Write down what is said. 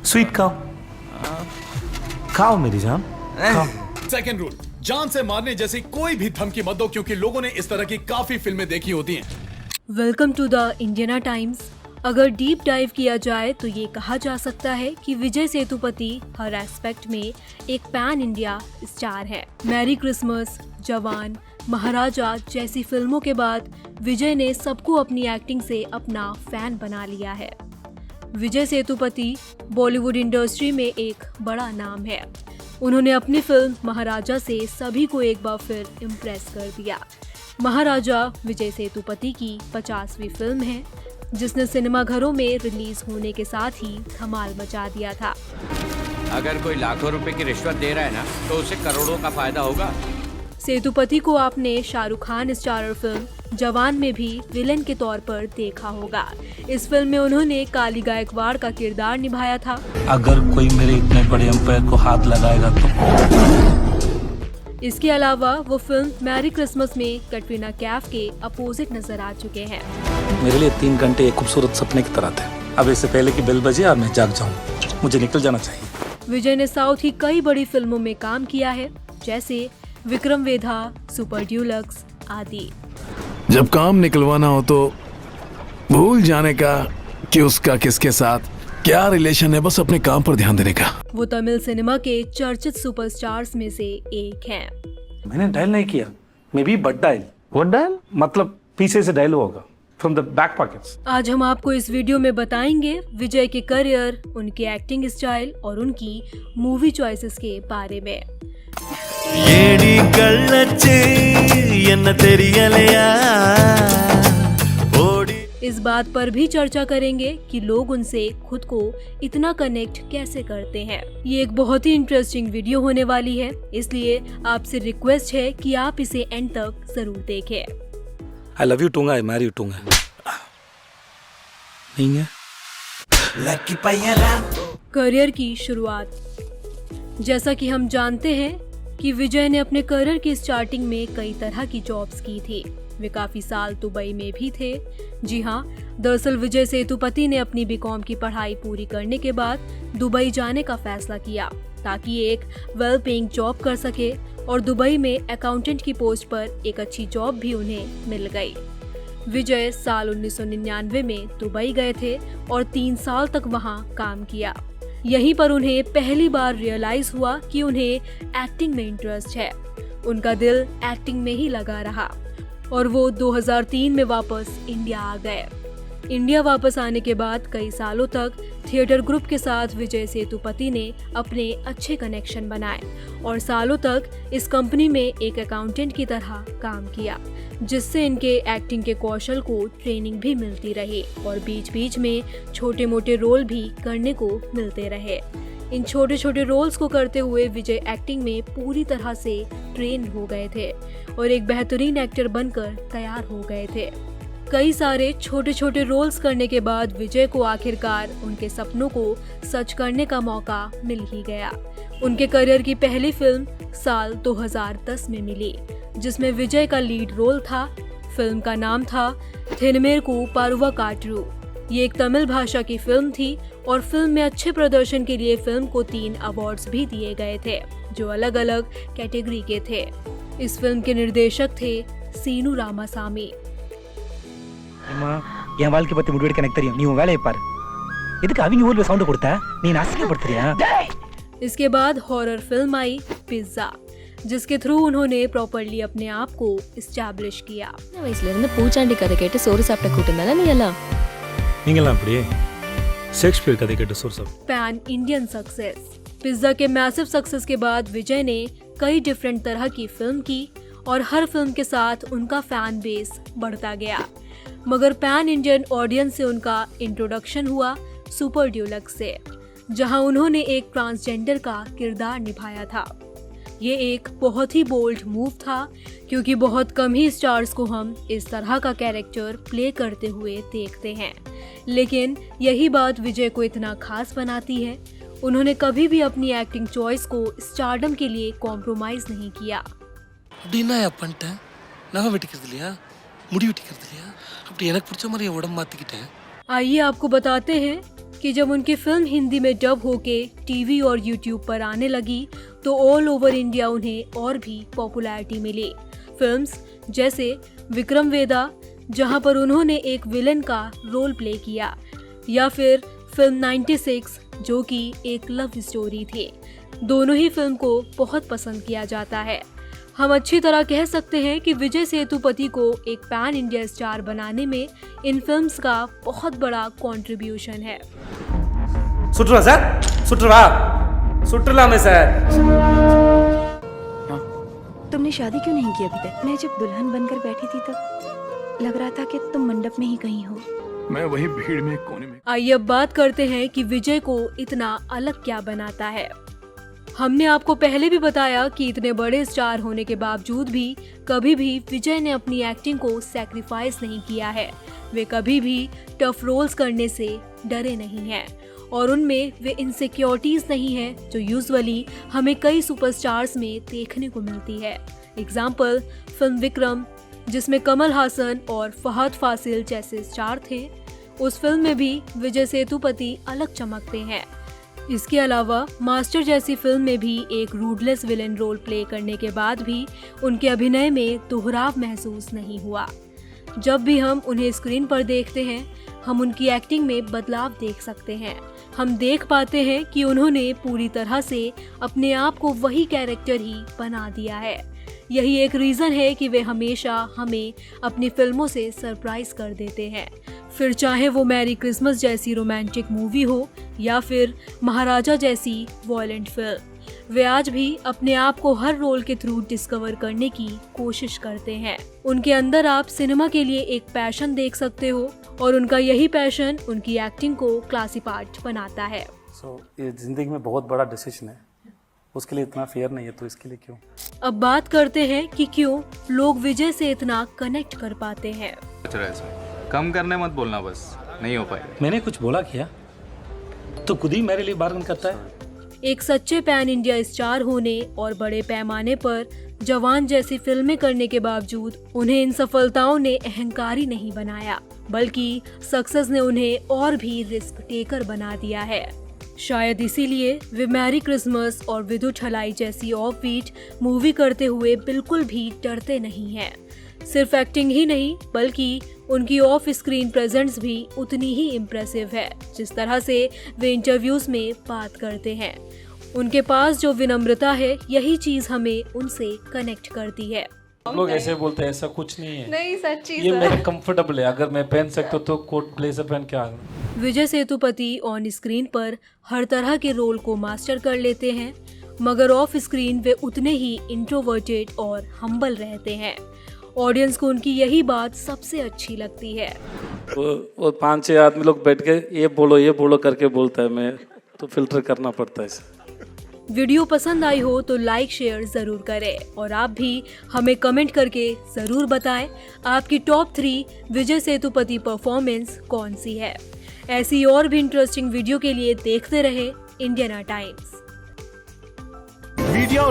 Sweet खाओ, खाओ मेरी जान, खाओ। सेकंड रूल, जान से मारने जैसी कोई भी धमकी मत दो, क्योंकि लोगों ने इस तरह की काफी फिल्में देखी होती हैं। Welcome to the Indiana Times. अगर डीप डाइव किया जाए तो ये कहा जा सकता है कि विजय सेतुपति हर एस्पेक्ट में एक पैन इंडिया स्टार है। मैरी क्रिसमस, जवान, महाराजा जैसी फिल्मों के बाद विजय ने सबको अपनी एक्टिंग से अपना फैन बना लिया है। विजय सेतुपति बॉलीवुड इंडस्ट्री में एक बड़ा नाम है। उन्होंने अपनी फिल्म महाराजा से सभी को एक बार फिर इम्प्रेस कर दिया। महाराजा विजय सेतुपति की 50वीं फिल्म है, जिसने सिनेमाघरों में रिलीज होने के साथ ही धमाल मचा दिया था। अगर कोई लाखों रुपए की रिश्वत दे रहा है ना, तो उसे करोड़ों का फायदा होगा। सेतुपति को आपने शाहरुख खान स्टारर फिल्म जवान में भी विलेन के तौर पर देखा होगा। इस फिल्म में उन्होंने काली गायकवाड़ का किरदार निभाया था। अगर कोई मेरे इतने बड़े एम्पायर को हाथ लगाएगा तो। इसके अलावा वो फिल्म मैरी क्रिसमस में कैटरीना कैफ के अपोजिट नजर आ चुके हैं। मेरे लिए 3 घंटे एक खूबसूरत सपने की तरह थे। अब इससे पहले कि बेल बजे और मैं जाग जाऊं, मुझे निकल जाना चाहिए। विजय ने साउथ की कई बड़ी फिल्मों में काम किया है, जैसे विक्रम वेधा, सुपर ड्यूलक्स आदि। जब काम निकलवाना हो तो भूल जाने का कि उसका किसके साथ क्या रिलेशन है, बस अपने काम पर ध्यान देने का। वो तमिल सिनेमा के चर्चित सुपरस्टार्स में से एक हैं। मैंने डायल नहीं किया, may be but dial. What dial? मतलब पीछे से डायल होगा, फ्रॉम द बैक पॉकेट्स। आज हम आपको इस वीडियो में बताएंगे विजय के करियर, उनके एक्टिंग स्टाइल और उनकी मूवी चॉइसेस के बारे में। ஏடி கள்ளச்சு என்ன தெரியலையா ஓடி। इस बात पर भी चर्चा करेंगे कि लोग उनसे खुद को इतना कनेक्ट कैसे करते हैं। ये एक बहुत ही इंटरेस्टिंग वीडियो होने वाली है, इसलिए आपसे रिक्वेस्ट है कि आप इसे एंड तक जरूर देखें। आई लव यू टूंगा, आई मैरी यू टूंगा। नहीं है करियर की शुरुआत। जैसा कि हम जानते हैं कि विजय ने अपने करियर की स्टार्टिंग में कई तरह की जॉब्स की थी। वे काफी साल दुबई में भी थे। जी हाँ, दरअसल विजय सेतुपति ने अपनी बीकॉम की पढ़ाई पूरी करने के बाद दुबई जाने का फैसला किया, ताकि एक वेल पेइंग जॉब कर सके, और दुबई में अकाउंटेंट की पोस्ट पर एक अच्छी जॉब भी उन्हें मिल गई। विजय साल 1999 में दुबई गए थे और 3 साल तक वहाँ काम किया। यहीं पर उन्हें पहली बार रियलाइज हुआ कि उन्हें एक्टिंग में इंटरेस्ट है। उनका दिल एक्टिंग में ही लगा रहा और वो 2003 में वापस इंडिया आ गए। इंडिया वापस आने के बाद कई सालों तक थिएटर ग्रुप के साथ विजय सेतुपति ने अपने अच्छे कनेक्शन बनाए और सालों तक इस कंपनी में एक अकाउंटेंट की तरह काम किया, जिससे इनके एक्टिंग के कौशल को ट्रेनिंग भी मिलती रही और बीच बीच में छोटे मोटे रोल भी करने को मिलते रहे। इन छोटे छोटे रोल्स को करते हुए विजय एक्टिंग में पूरी तरह से ट्रेन हो गए थे और एक बेहतरीन एक्टर बनकर तैयार हो गए थे। कई सारे छोटे छोटे रोल्स करने के बाद विजय को आखिरकार उनके सपनों को सच करने का मौका मिल ही गया। उनके करियर की पहली फिल्म साल 2010 में मिली, जिसमें विजय का लीड रोल था। फिल्म का नाम था थिनमेरकू पारुवा काटरू। ये एक तमिल भाषा की फिल्म थी और फिल्म में अच्छे प्रदर्शन के लिए फिल्म को 3 अवार्ड्स भी दिए गए थे, जो अलग अलग कैटेगरी के थे। इस फिल्म के निर्देशक थे सीनू रामासामी। என் வாழ்க்கை பத்தி முடிவெடுக்க எனக்கு தெரியும், நீ உன் வேலையை பாரு। எதுக்கு அவங்க ஊர்ல சவுண்ட் கொடுத்த? நீ நாசிக்கப்படுத்துறியா? इसके बाद हॉरर फिल्म आई पिज्जा, जिसके थ्रू उन्होंने प्रॉपर्ली अपने आप को एस्टैब्लिश किया। வயசுல இருந்து பூச்சாண்டி கதை கேட்டு சோறு சாப்பிட்ட கூட்டம் தானே நீ எல்லாம்? நீங்களாம் அப்படியே शेक्सपियर कதை கேட்டு சோறு சாப்பிட்டு। Pan Indian success. पिज्जा के मैसिव सक्सेस के बाद विजय ने कई डिफरेंट तरह की फिल्म की और हर फिल्म के साथ उनका फैन बेस बढ़ता गया, मगर पैन इंडियन ऑडियंस से उनका इंट्रोडक्शन हुआ सुपर ड्यूलक्स से, जहां उन्होंने एक ट्रांसजेंडर का किरदार निभाया था। ये एक बहुत ही बोल्ड मूव था, क्योंकि बहुत कम ही स्टार्स को हम इस तरह का कैरेक्टर प्ले करते हुए देखते हैं। लेकिन यही बात विजय को इतना खास बनाती है। उन्होंने कभी भी अपनी एक्टिंग चॉइस को स्टारडम के लिए कॉम्प्रोमाइज नहीं किया। आइए आपको बताते हैं कि जब उनकी फिल्म हिंदी में डब होके टीवी और यूट्यूब पर आने लगी तो ऑल ओवर इंडिया उन्हें और भी पॉपुलैरिटी मिली। फिल्म्स जैसे विक्रम वेदा, जहां पर उन्होंने एक विलेन का रोल प्ले किया, या फिर फिल्म 96 जो कि एक लव स्टोरी थी, दोनों ही फिल्म को बहुत पसंद किया जाता है। हम अच्छी तरह कह सकते हैं कि विजय सेतुपति को एक पैन इंडिया स्टार बनाने में इन फिल्म्स का बहुत बड़ा कंट्रीब्यूशन है। सुट्रवा सर, सुट्रवा, सुट्रला में सर। तुमने शादी क्यों नहीं की अभी तक? मैं जब दुल्हन बनकर बैठी थी तब लग रहा था कि तुम मंडप में ही कहीं हो। मैं वही भीड़ में कोने में। आइए अब बात करते हैं कि विजय को इतना अलग क्या बनाता है। हमने आपको पहले भी बताया कि इतने बड़े स्टार होने के बावजूद भी कभी भी विजय ने अपनी एक्टिंग को सैक्रिफाइस नहीं किया है। वे कभी भी टफ रोल्स करने से डरे नहीं हैं और उनमें वे इनसिक्योरिटीज नहीं है जो यूजुअली हमें कई सुपरस्टार्स में देखने को मिलती है। एग्जाम्पल फिल्म विक्रम, जिसमें कमल हासन और फहद फासिल जैसे स्टार थे, उस फिल्म में भी विजय सेतुपति अलग चमकते हैं। इसके अलावा मास्टर जैसी फिल्म में भी एक रूडलेस विलेन रोल प्ले करने के बाद भी उनके अभिनय में दोहराव महसूस नहीं हुआ। जब भी हम उन्हें स्क्रीन पर देखते हैं, हम उनकी एक्टिंग में बदलाव देख सकते हैं। हम देख पाते हैं कि उन्होंने पूरी तरह से अपने आप को वही कैरेक्टर ही बना दिया है। यही एक रीजन है कि वे हमेशा हमें अपनी फिल्मों से सरप्राइज कर देते हैं। फिर चाहे वो मैरी क्रिसमस जैसी रोमांटिक मूवी हो या फिर महाराजा जैसी वॉयलेंट फिल्म, वे आज भी अपने आप को हर रोल के थ्रू डिस्कवर करने की कोशिश करते हैं। उनके अंदर आप सिनेमा के लिए एक पैशन देख सकते हो और उनका यही पैशन उनकी एक्टिंग को क्लासी पार्ट बनाता है। ये जिंदगी में बहुत बड़ा डिसीजन है, उसके लिए इतना फेयर नहीं है, तो इसके लिए क्यों। अब बात करते हैं कि क्यों लोग विजय से इतना कनेक्ट कर पाते हैं। कम करने मत बोलना, बस नहीं हो पाएगा। मैंने कुछ बोला क्या? तो खुद ही मेरे लिए बार्गन करता है। एक सच्चे पैन इंडिया स्टार होने और बड़े पैमाने पर जवान जैसी फिल्में करने के बावजूद उन्हें इन सफलताओं ने अहंकारी नहीं बनाया, बल्कि सक्सेस ने उन्हें और भी रिस्क टेकर बना दिया है। शायद इसीलिए वे मैरी क्रिसमस और विद्युत हलाई जैसी ऑफ बीट मूवी करते हुए बिल्कुल भी डरते नहीं हैं। सिर्फ एक्टिंग ही नहीं बल्कि उनकी ऑफ स्क्रीन प्रेजेंस भी उतनी ही इम्प्रेसिव है, जिस तरह से वे इंटरव्यूज में बात करते हैं। उनके पास जो विनम्रता है, यही चीज हमें उनसे कनेक्ट करती है। लोग ऐसे बोलते हैं, ऐसा कुछ नहीं है। नहीं, सच्ची ये मेरे कंफर्टेबल है, अगर मैं पहन सकता तो कोट ब्लेजर पहन के आ गया। विजय सेतुपति ऑन स्क्रीन पर हर तरह के रोल को मास्टर कर लेते हैं, मगर ऑफ स्क्रीन वे उतने ही इंट्रोवर्टेड और हम्बल रहते हैं। ऑडियंस को उनकी यही बात सबसे अच्छी लगती है। वो 5-6 आदमी लोग बैठ के ये बोलो करके बोलता है, मैं तो फिल्टर करना पड़ता है इसे। वीडियो पसंद आई हो तो लाइक शेयर जरूर करें और आप भी हमें कमेंट करके जरूर बताएं आपकी टॉप 3 विजय सेतुपति परफॉर्मेंस कौन सी है। ऐसी और भी इंटरेस्टिंग वीडियो के लिए देखते रहे इंडियन टाइम्स। वीडियो